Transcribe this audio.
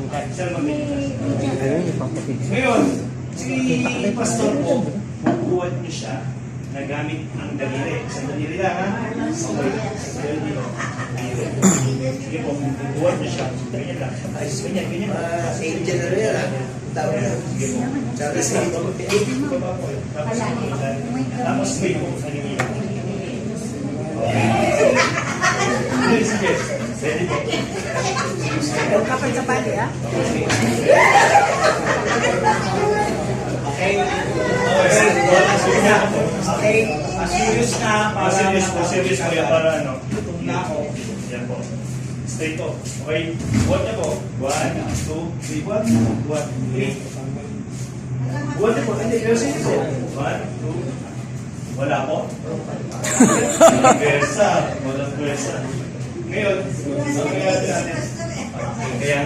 Sir, ngayon, si pastor po, bubuhat niyo siya na gamit ang daliri. Sa daliri lang, ha? Okay. Sige po, bubuhat niyo siya. Ganyan lang. Ganyan. Angel na rin, ha? Tawag na. Sige po. Tapos may po, nagiging. Sige. Ready po. Huwag ka pa sa pali, ha? Okay. Okay. Serious na. Serious ko yan para ano. Gutom na ako. Yan po. Straight po. Okay. Buhat niya po. 1, 2, 3. Buhat. 3. Buhat niya po. Hindi. Pero sige po. 1, 2. Wala po. Walang pwersa. Ngayon, kaya natin. Kaya